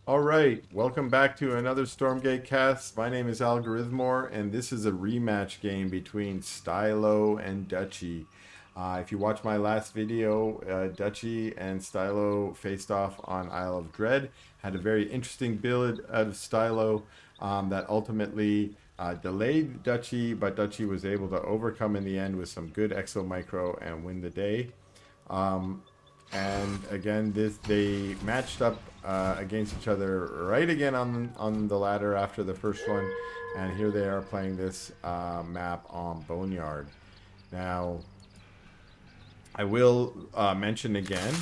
All right, welcome back to another Stormgate cast. My name is Algorithmore, and this is a rematch game between STylloO and Dutchy. If you watch my last video, Dutchy and STylloO faced off on Isle of Dread. Had a very interesting build out of STylloO that ultimately delayed Dutchy, but Dutchy was able to overcome in the end with some good exo micro and win the day. Um, and again, this they matched up against each other right again on the ladder after the first one, and here they are playing this map on Boneyard. Now, I will mention again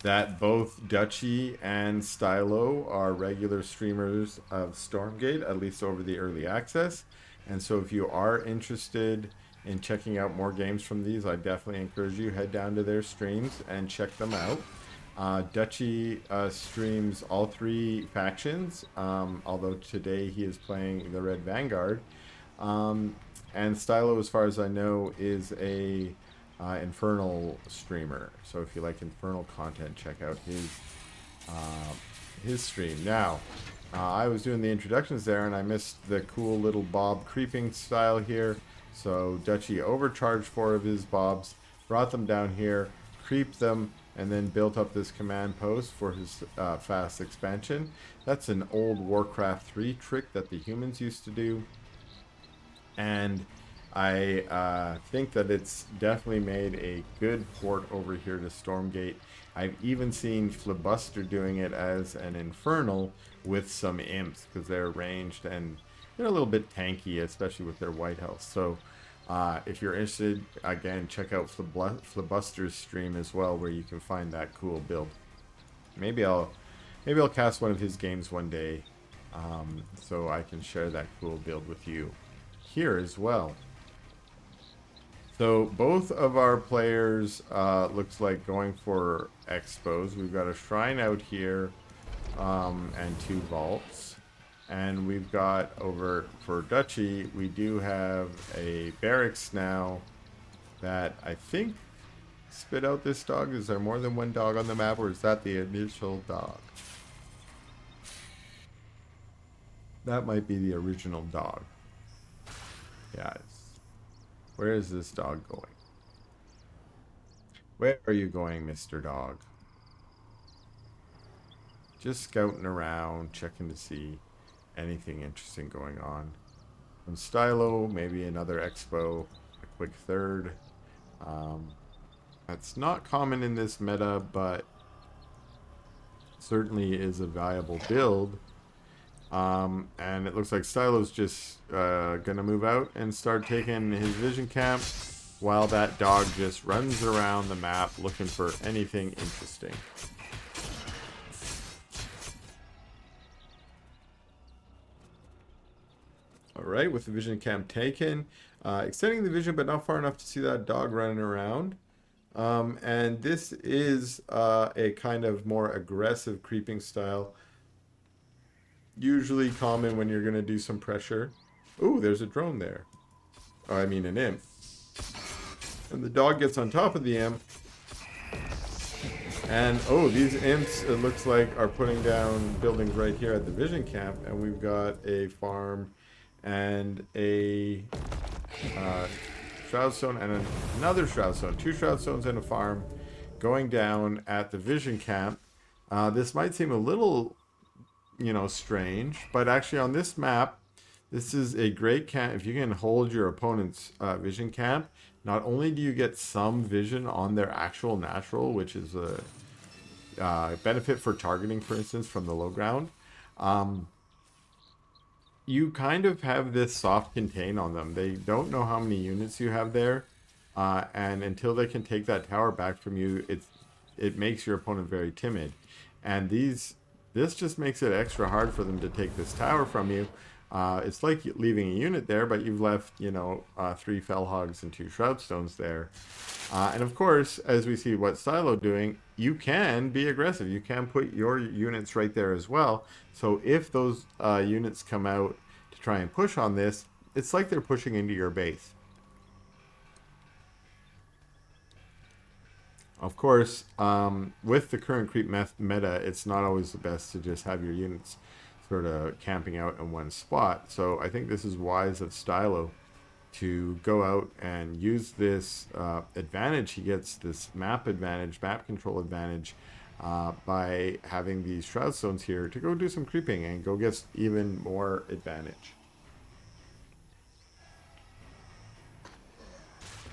that both Dutchy and STylloO are regular streamers of Stormgate, at least over the early access. And so if you are interested in checking out more games from these, I definitely encourage you head down to their streams and check them out. Dutchy streams all three factions, although today he is playing the Red Vanguard. Um, and STylloO, as far as I know, is a Infernal streamer. So if you like Infernal content, check out uh, his stream. Now, I was doing the introductions there, and I missed the cool little bob creeping style here. So Dutchy overcharged 4 of his bobs, brought them down here, creeped them, and then built up this command post for his fast expansion. That's an old Warcraft 3 trick that the humans used to do, and I think that it's definitely made a good port over here to Stormgate. I've even seen Flibuster doing it as an Infernal with some imps because they're ranged and they're a little bit tanky, especially with their white health. So if you're interested, again, check out Flibuster's stream as well, where you can find that cool build. Maybe I'll maybe I'll cast one of his games one day, so I can share that cool build with you here as well. So both of our players looks like going for expos. We've got a shrine out here and 2 vaults. And we've got over for Dutchy, we do have a barracks now that I think spit out this dog. Is there more than one dog on the map, or is that the initial dog? That might be the original dog. Yeah. Where is this dog going? Where are you going, Mr. Dog? Just scouting around, checking to see anything interesting going on. From STylloO, maybe another expo, a quick third. Um, that's not common in this meta, but certainly is a viable build. And it looks like STylloO's just gonna move out and start taking his vision camp while that dog just runs around the map looking for anything interesting. All right, with the vision camp taken, extending the vision but not far enough to see that dog running around. And this is a kind of more aggressive creeping style, usually common when you're going to do some pressure. Ooh, there's a drone there. Oh, I mean an imp. And the dog gets on top of the imp. And oh, these imps, it looks like, are putting down buildings right here at the vision camp. And we've got a farm and a shroud stone and another shroud stone. 2 shroud stones and a farm going down at the vision camp. This might seem a little, strange, but actually on this map, this is a great camp. If you can hold your opponent's vision camp, not only do you get some vision on their actual natural, which is a benefit for targeting, for instance, from the low ground, you kind of have this soft contain on them. They don't know how many units you have there, and until they can take that tower back from you, it makes your opponent very timid. And this just makes it extra hard for them to take this tower from you. It's like leaving a unit there, but you've left, 3 fell hogs and 2 shroud stones there. And of course, as we see what STylloO doing, you can be aggressive. You can put your units right there as well. So if those units come out to try and push on this, it's like they're pushing into your base. Of course, with the current creep meta, it's not always the best to just have your units sort of camping out in one spot. So I think this is wise of STylloO to go out and use this advantage. He gets this map advantage, map control advantage, by having these shroud stones here to go do some creeping and go get even more advantage.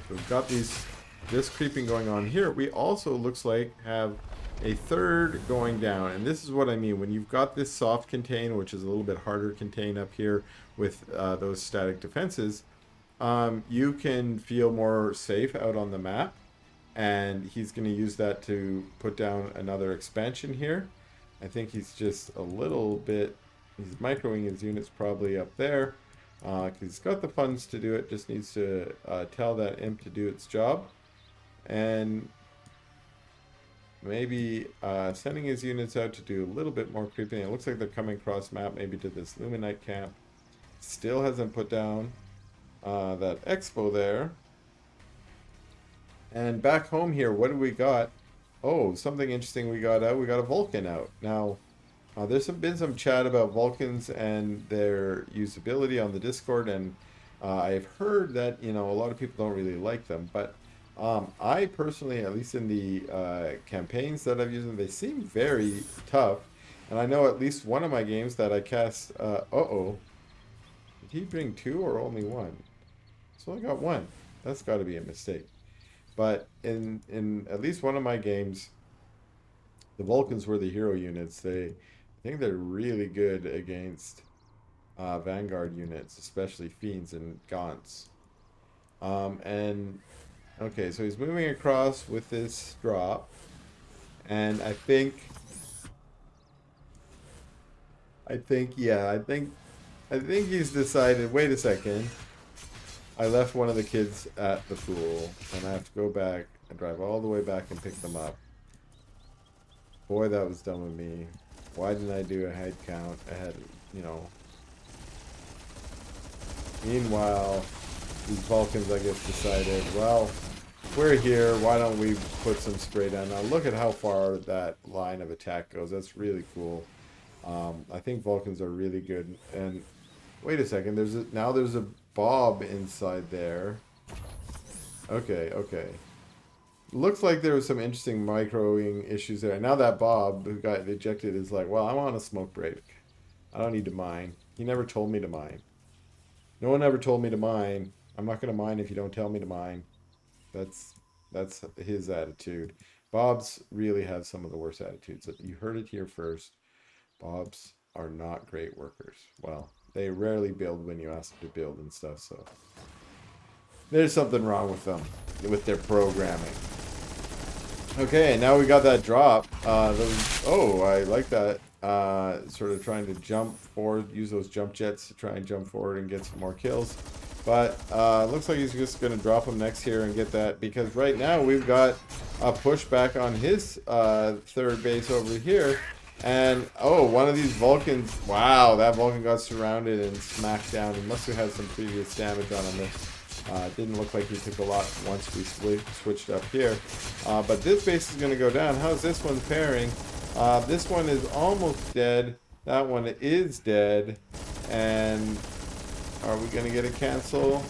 So we've got this creeping going on here. We also, looks like, have a third going down, and this is what I mean when you've got this soft contain, which is a little bit harder contain up here with those static defenses. You can feel more safe out on the map, and he's going to use that to put down another expansion here. I think he's just a little bit, he's microing his units probably up there. He's got the funds to do it, just needs to tell that imp to do its job. And maybe sending his units out to do a little bit more creeping. It looks like they're coming across map, maybe to this Luminite camp. Still hasn't put down that expo there. And back home here, what do we got? Oh, something interesting we got out. We got a Vulcan out. Now, there's been some chat about Vulcans and their usability on the Discord, and I've heard that, you know, a lot of people don't really like them, but I personally, at least in the campaigns that I've used them, they seem very tough. And I know at least one of my games that I cast, did he bring two or only one? It's only got one. That's got to be a mistake. But in at least one of my games, the Vulcans were the hero units. I think they're really good against Vanguard units, especially Fiends and Gaunts. Okay, so he's moving across with this drop, and I think he's decided, wait a second, I left one of the kids at the pool, and I have to go back and drive all the way back and pick them up. Boy, that was dumb of me. Why didn't I do a head count ahead, you know? Meanwhile, these Vulcans, I guess, decided, well, we're here, why don't we put some spray down? Now look at how far that line of attack goes. That's really cool. I think Vulcans are really good. And wait a second, now there's a Bob inside there. Okay. Looks like there was some interesting microing issues there. Now that Bob, who got ejected, is like, well, I want a smoke break. I don't need to mine. He never told me to mine. No one ever told me to mine. I'm not going to mine if you don't tell me to mine. That's his attitude. Bobs really have some of the worst attitudes. You heard it here first. Bobs are not great workers. Well, they rarely build when you ask them to build and stuff, so there's something wrong with them, with their programming. Okay, now we got that drop. I like that. Sort of trying to jump forward, use those jump jets to try and jump forward and get some more kills. But looks like he's just going to drop him next here and get that, because right now we've got a pushback on his third base over here. And, one of these Vulcans, wow, that Vulcan got surrounded and smacked down. He must have had some previous damage on him. Didn't look like he took a lot once we switched up here. But this base is going to go down. How's this one pairing? This one is almost dead. That one is dead. And are we going to get a cancel?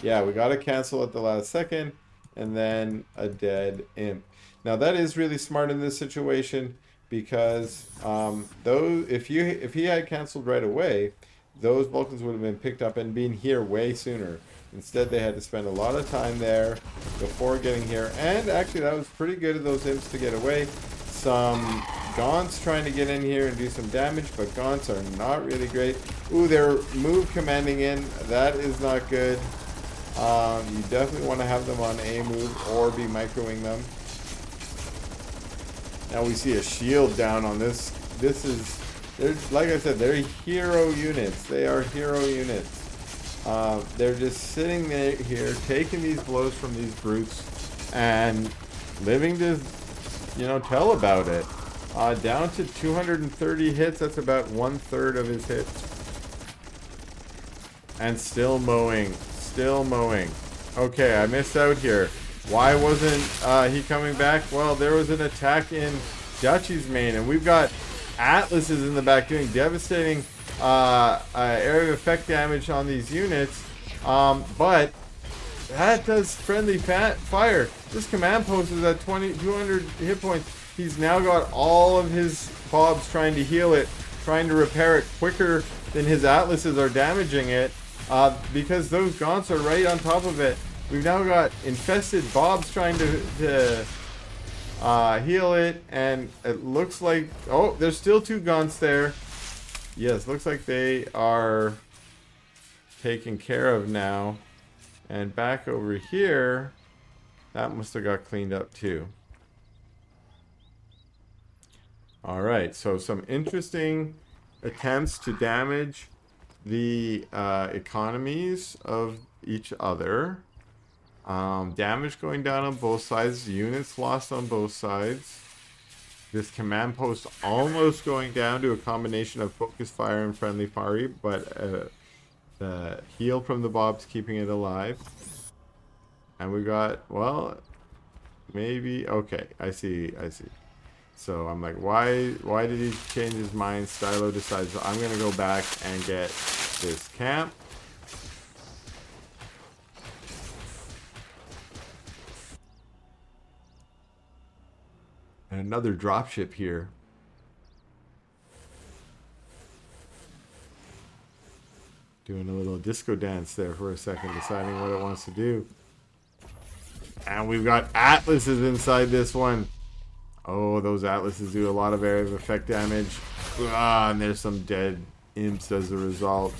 Yeah, we got a cancel at the last second. And then a dead imp. Now that is really smart in this situation, because if he had canceled right away, those Vulcans would have been picked up and been here way sooner. Instead, they had to spend a lot of time there before getting here. And actually, that was pretty good of those imps to get away. Some Gaunts trying to get in here and do some damage, but Gaunts are not really great. Ooh, they're move commanding in. That is not good. You definitely want to have them on A move or be microing them. Now we see a shield down on this. Like I said, they're hero units. They are hero units. They're just sitting there here, taking these blows from these brutes, and living to, tell about it. Down to 230 hits. That's about 1/3 of his hits. And still mowing. Okay, I missed out here. Why wasn't he coming back? Well, there was an attack in Dutchy's main, and we've got Atlases in the back doing devastating area of effect damage on these units. But that does friendly fire. This command post is at 200 hit points. He's now got all of his Bobs trying to heal it, trying to repair it quicker than his Atlases are damaging it, because those Gaunts are right on top of it. We've now got infested Bobs trying to heal it, and it looks like... Oh, there's still 2 Gaunts there. Yes, looks like they are taken care of now. And back over here, that must have got cleaned up too. Alright, so some interesting attempts to damage the economies of each other. Damage going down on both sides, units lost on both sides. This command post almost going down to a combination of focus fire and friendly fire, but the heal from the Bob's keeping it alive. And we got, well, maybe, okay, I see. So I'm like, why did he change his mind? STylloO decides, I'm going to go back and get this camp. And another dropship here. Doing a little disco dance there for a second, deciding what it wants to do. And we've got Atlases inside this one. Oh, those Atlases do a lot of area of effect damage. And there's some dead imps as a result.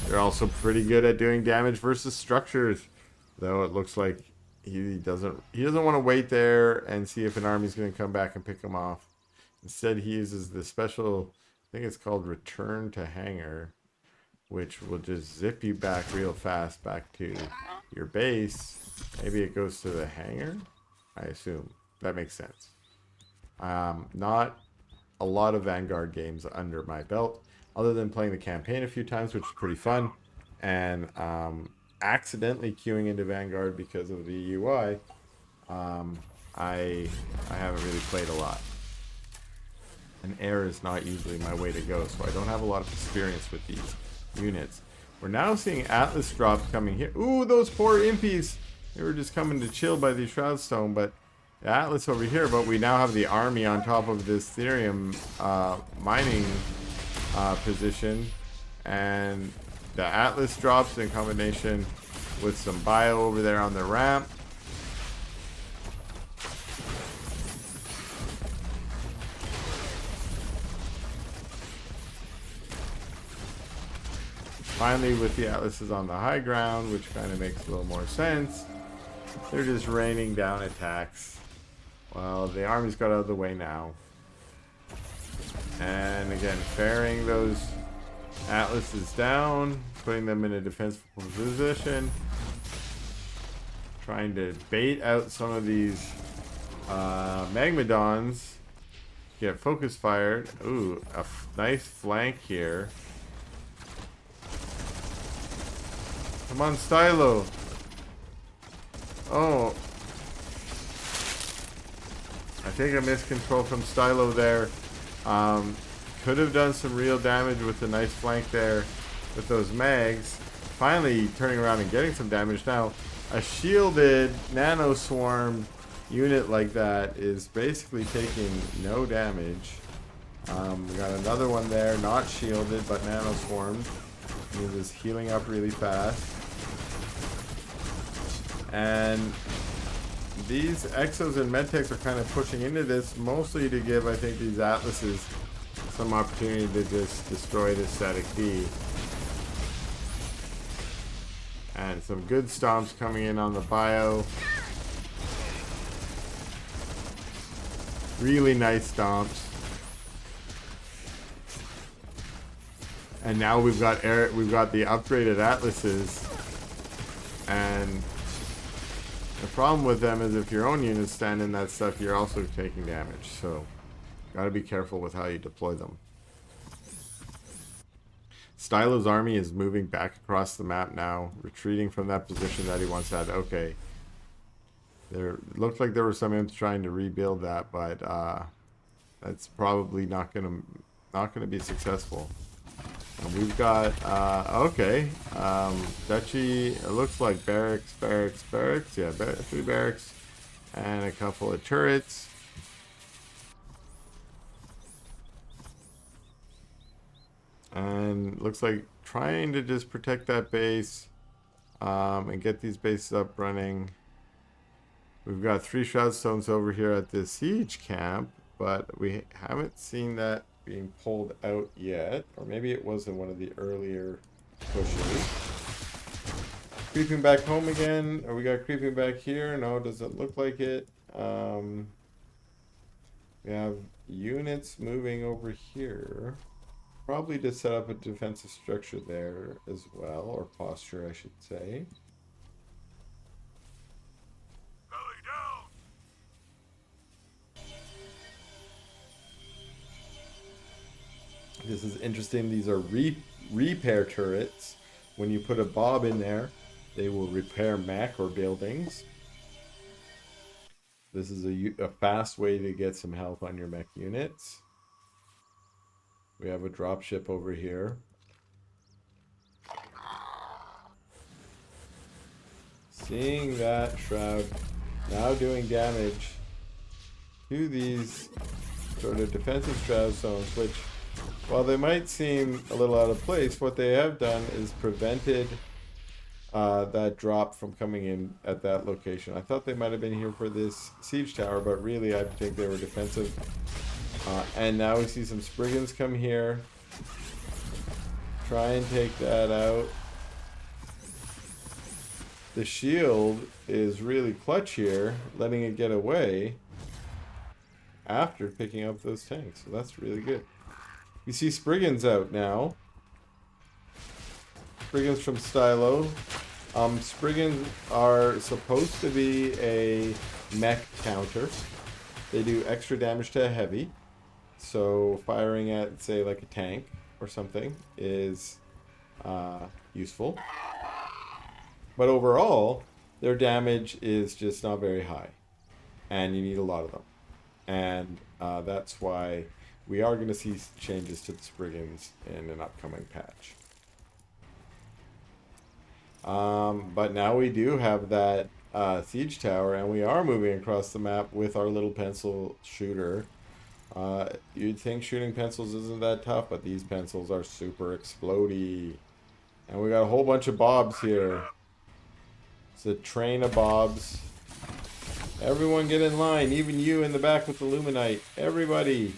They're also pretty good at doing damage versus structures. Though it looks like he doesn't want to wait there and see if an army's going to come back and pick him off. Instead, he uses the special, I think it's called Return to Hangar, which will just zip you back real fast back to your base. Maybe it goes to the hangar, I assume. That makes sense. Not a lot of Vanguard games under my belt, other than playing the campaign a few times, which is pretty fun, and accidentally queuing into Vanguard because of the UI. I haven't really played a lot. And air is not usually my way to go, so I don't have a lot of experience with these units. We're now seeing Atlas drops coming here. Ooh, those poor impies! They were just coming to chill by the Shroudstone, but the Atlas over here. But we now have the army on top of this Therium mining position, and the Atlas drops in combination with some bio over there on the ramp. Finally, with the Atlases on the high ground, which kind of makes a little more sense, they're just raining down attacks. Well, the army's got out of the way now. And again, ferrying those Atlases down, putting them in a defensive position, trying to bait out some of these Magmadons, get focus fired. Ooh, a nice flank here. Come on, STylloO. Oh. I think I missed control from STylloO there. Could have done some real damage with the nice flank there with those mags. Finally turning around and getting some damage. Now, a shielded nano swarm unit like that is basically taking no damage. We got another one there, not shielded, but nano swarmed. He was healing up really fast. And these Exos and Medtechs are kind of pushing into this, mostly to give, I think, these Atlases some opportunity to just destroy this static B. And some good stomps coming in on the bio. Really nice stomps. And now we've got the upgraded Atlases, and the problem with them is if your own units stand in that stuff, you're also taking damage. So, gotta be careful with how you deploy them. STylloO's army is moving back across the map now, retreating from that position that he once had. Okay, There looked like there were some imps trying to rebuild that, but that's probably not gonna be successful. And we've got okay, Dutchy. It looks like barracks. Yeah, 3 barracks and a couple of turrets. And looks like trying to just protect that base and get these bases up running. We've got 3 shroud stones over here at this siege camp, but we haven't seen that being pulled out yet. Or maybe it was in one of the earlier pushes. Creeping back home again. Or we got creeping back here. No, doesn't look like it. We have units moving over here. Probably to set up a defensive structure there as well, or posture, I should say. Belly down. This is interesting. These are repair turrets. When you put a bob in there, they will repair macro buildings. This is a fast way to get some health on your mech units. We have a dropship over here. Seeing that shroud now doing damage to these sort of defensive shroud zones, which, while they might seem a little out of place, what they have done is prevented that drop from coming in at that location. I thought they might have been here for this siege tower, but really I think they were defensive. And now we see some Spriggans come here. Try and take that out. The shield is really clutch here, letting it get away after picking up those tanks. So that's really good. We see Spriggans out now. Spriggans from STylloO. Spriggans are supposed to be a mech counter. They do extra damage to a heavy. So firing at, say, like a tank or something is useful. But overall, their damage is just not very high. And you need a lot of them. And that's why we are going to see changes to the Spriggans in an upcoming patch. But now we do have that siege tower, and we are moving across the map with our little pencil shooter. You'd think shooting pencils isn't that tough, but these pencils are super explodey. And we got a whole bunch of bobs here. It's a train of bobs. Everyone get in line, even you in the back with the Luminite. Everybody.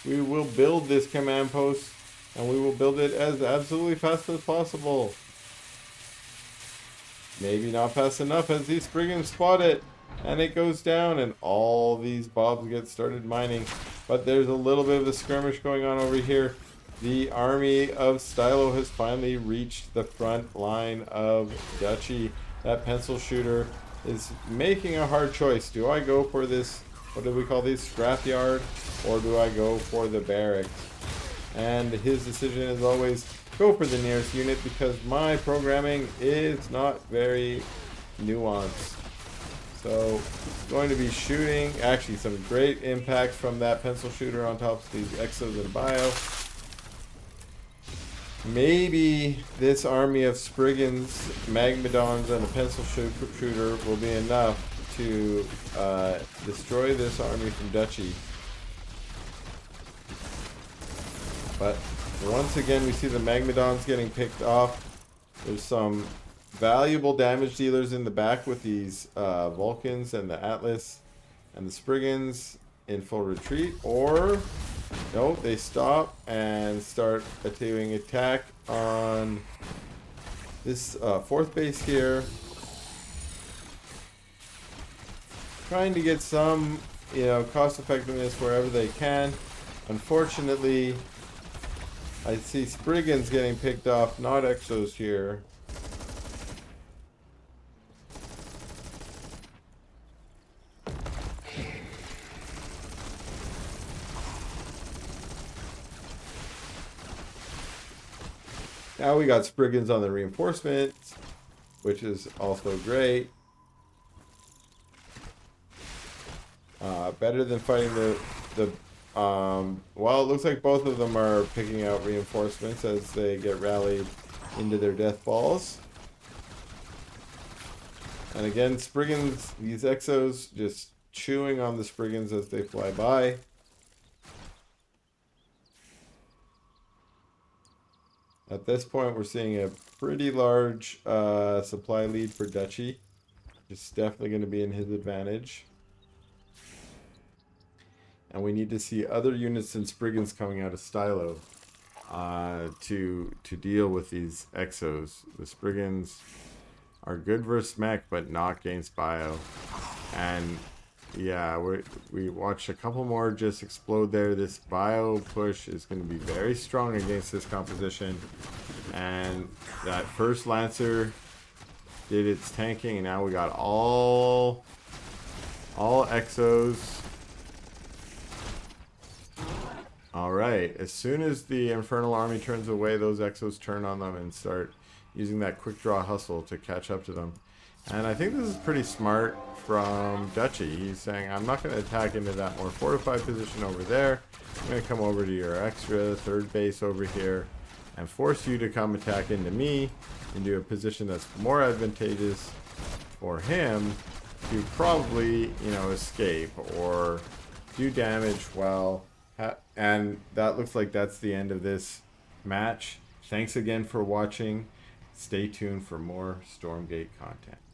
We will build this command post, and we will build it as absolutely fast as possible. Maybe not fast enough as these Spriggans spot it. And it goes down, and all these bobs get started mining. But there's a little bit of a skirmish going on over here. The army of STylloO has finally reached the front line of Dutchy. That pencil shooter is making a hard choice. Do I go for this, what do we call these, scrapyard, or do I go for the barracks? And his decision is always go for the nearest unit, because my programming is not very nuanced. So going to be shooting, actually some great impact from that pencil shooter on top of these exos and bio. Maybe this army of Spriggans, Magmadons, and a pencil shooter will be enough to destroy this army from Dutchy. But once again, we see the Magmadons getting picked off. There's some valuable damage dealers in the back with these Vulcans and the Atlas, and the Spriggans in full retreat. Or no, they stop and start doing attack on this fourth base here, trying to get some, cost effectiveness wherever they can. Unfortunately, I see Spriggans getting picked off, not Exos here. Now we got Spriggans on the reinforcements, which is also great. Better than fighting the well, it looks like both of them are picking out reinforcements as they get rallied into their death balls. And again, Spriggans, these Exos just chewing on the Spriggans as they fly by. At this point, we're seeing a pretty large supply lead for Dutchy. It's definitely going to be in his advantage. And we need to see other units and Spriggans coming out of STylloO to deal with these Exos. The Spriggans are good versus mech, but not against bio. And yeah, we watched a couple more just explode there. This bio push is going to be very strong against this composition. And that first Lancer did its tanking, and now we got all Exos. Alright, as soon as the Infernal Army turns away, those Exos turn on them and start using that quick draw hustle to catch up to them. And I think this is pretty smart from Dutchy. He's saying, I'm not going to attack into that more fortified position over there. I'm going to come over to your extra third base over here and force you to come attack into me into a position that's more advantageous for him to probably, you know, escape or do damage while... And that looks like that's the end of this match. Thanks again for watching. Stay tuned for more Stormgate content.